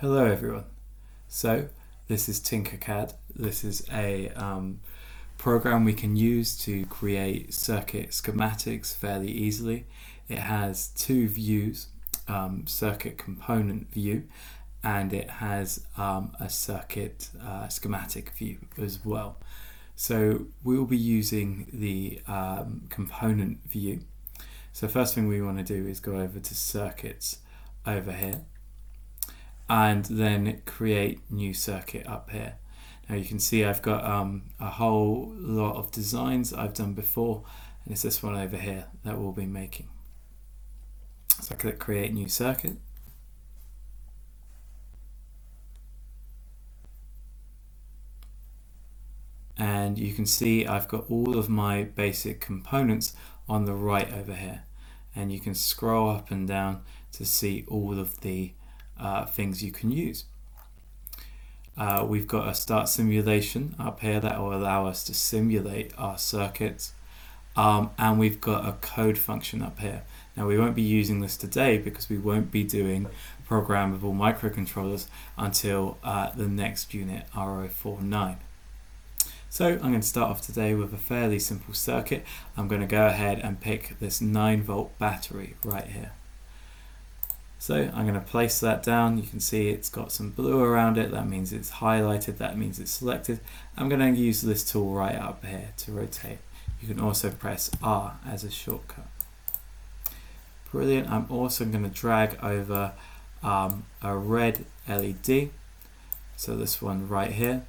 Hello everyone. So this is Tinkercad. This is a program we can use to create circuit schematics fairly easily. It has two views, circuit component view, and it has a circuit schematic view as well. So we'll be using the component view. So first thing we want to do is go over to circuits over here and then create new circuit up here. Now you can see I've got a whole lot of designs I've done before, and it's this one over here that we'll be making. So I click create new circuit. And you can see I've got all of my basic components on the right over here. And you can scroll up and down to see all of the things you can use. We've got a start simulation up here that will allow us to simulate our circuits. And we've got a code function up here. Now we won't be using this today because we won't be doing programmable microcontrollers until the next unit, R049. So I'm going to start off today with a fairly simple circuit. I'm going to go ahead and pick this 9-volt battery right here. So I'm going to place that down. You can see it's got some blue around it. That means it's highlighted. That means it's selected. I'm going to use this tool right up here to rotate. You can also press R as a shortcut. Brilliant. I'm also going to drag over a red LED. So this one right here.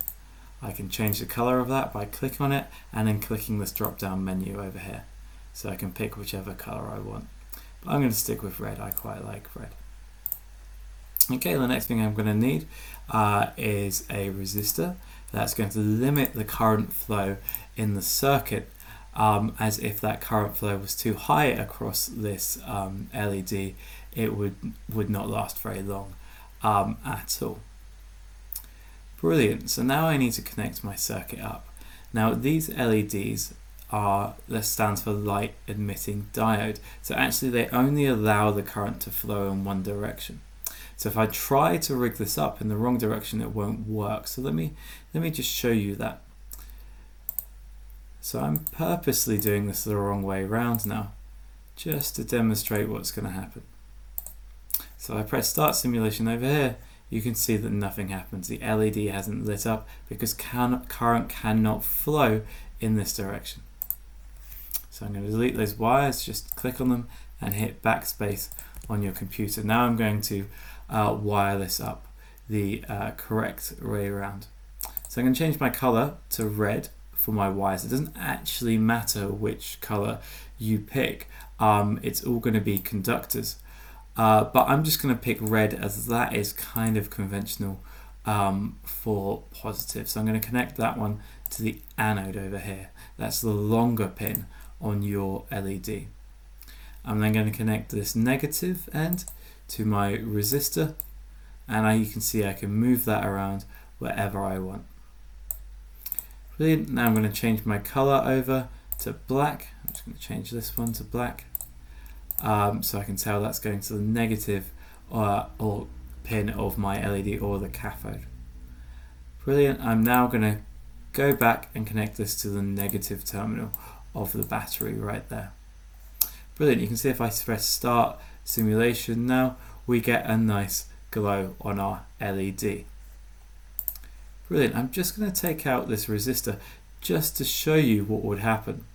I can change the color of that by clicking on it and then clicking this drop down menu over here. So I can pick whichever color I want. But I'm going to stick with red. I quite like red. Okay, the next thing I'm going to need is a resistor that's going to limit the current flow in the circuit, as if that current flow was too high across this LED, it would not last very long at all. Brilliant. So now I need to connect my circuit up. Now these LEDs that stands for light emitting diode. So actually they only allow the current to flow in one direction. So if I try to rig this up in the wrong direction, it won't work. So let me just show you that. So I'm purposely doing this the wrong way around now, just to demonstrate what's going to happen. So I press start simulation over here. You can see that nothing happens. The LED hasn't lit up because current cannot flow in this direction. So I'm going to delete those wires, just click on them and hit backspace on your computer. Now I'm going to wire this up the correct way around. So I'm going to change my color to red for my wires. It doesn't actually matter which color you pick. It's all going to be conductors. But I'm just going to pick red as that is kind of conventional for positive. So I'm going to connect that one to the anode over here. That's the longer pin on your LED. I'm then going to connect this negative end to my resistor, and you can see I can move that around wherever I want. Brilliant. Now I'm going to change my color over to black. I'm just going to change this one to black. So I can tell that's going to the negative or pin of my LED or the cathode. Brilliant. I'm now going to go back and connect this to the negative terminal of the battery right there. Brilliant. You can see if I press start simulation now, we get a nice glow on our LED. Brilliant. I'm just going to take out this resistor just to show you what would happen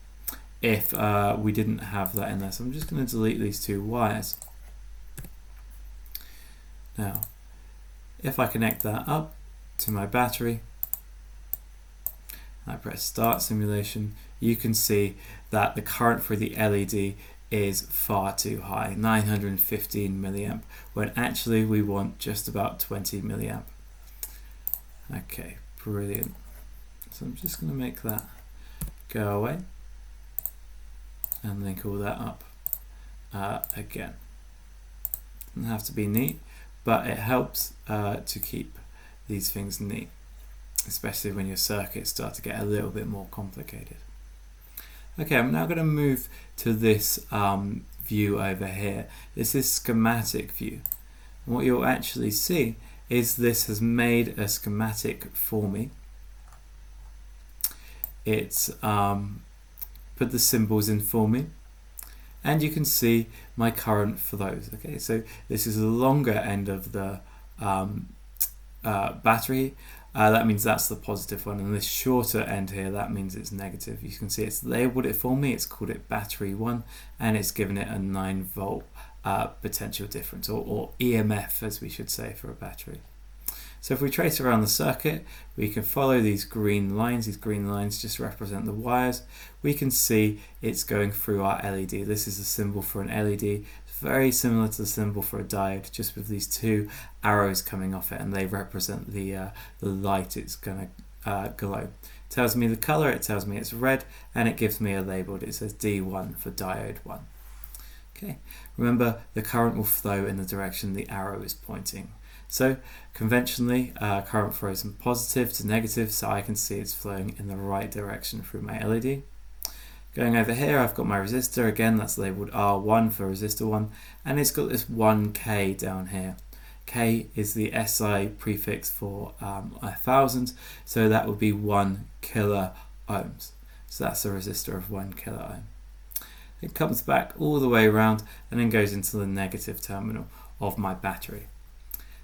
if we didn't have that in there. So I'm just going to delete these two wires. Now, if I connect that up to my battery, and I press start simulation, you can see that the current for the LED is far too high, 915 milliamp, when actually we want just about 20 milliamp. Okay, brilliant. So I'm just going to make that go away and link all that up again. Doesn't have to be neat, but it helps to keep these things neat, especially when your circuits start to get a little bit more complicated. Okay, I'm now going to move to this view over here. This is schematic view. And what you'll actually see is this has made a schematic for me. It's put the symbols in for me, and you can see my current flows. Okay, so this is the longer end of the battery. That means that's the positive one, and this shorter end here, that means it's negative. You can see it's labeled it for me. It's called it battery 1, and it's given it a 9 volt potential difference, or EMF as we should say for a battery. So if we trace around the circuit, we can follow these green lines. These green lines just represent the wires. We can see it's going through our LED. This is the symbol for an LED. It's very similar to the symbol for a diode, just with these 2 arrows coming off it, and they represent the light it's going to glow. It tells me the color, it tells me it's red, and it gives me a label. It says D1 for diode 1. Okay. Remember, the current will flow in the direction the arrow is pointing. So conventionally, current flows from positive to negative, so I can see it's flowing in the right direction through my LED. Going over here, I've got my resistor. Again, that's labeled R1 for resistor 1, and it's got this 1K down here. K is the SI prefix for 1000, so that would be 1 kilo ohms. So that's a resistor of 1 kilo ohm. It comes back all the way around and then goes into the negative terminal of my battery.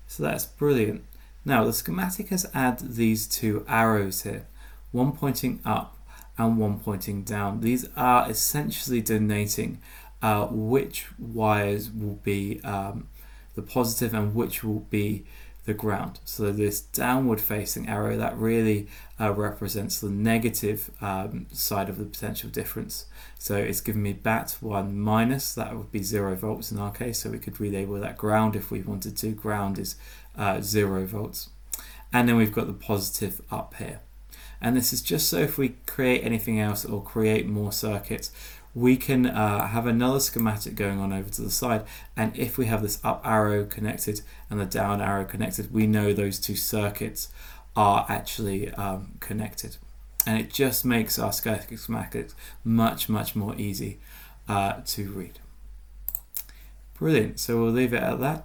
So that's brilliant. Now the schematic has added these 2 arrows here, one pointing up and one pointing down. These are essentially denoting which wires will be the positive and which will be the ground. So this downward facing arrow, that really represents the negative side of the potential difference. So it's giving me BAT1 minus, that would be 0 volts in our case, so we could relabel that ground if we wanted to. Ground is 0 volts. And then we've got the positive up here. And this is just so if we create anything else or create more circuits, we can have another schematic going on over to the side, and if we have this up arrow connected and the down arrow connected, we know those 2 circuits are actually connected, and it just makes our schematics much more easy to read. Brilliant. So we'll leave it at that.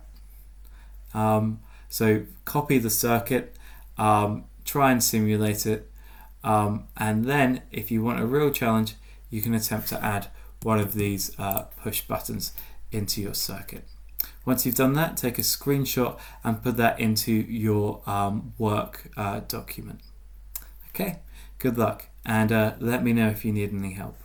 So copy the circuit, try and simulate it, and then if you want a real challenge, you can attempt to add one of these push buttons into your circuit. Once you've done that, take a screenshot and put that into your work document. Okay, good luck, and let me know if you need any help.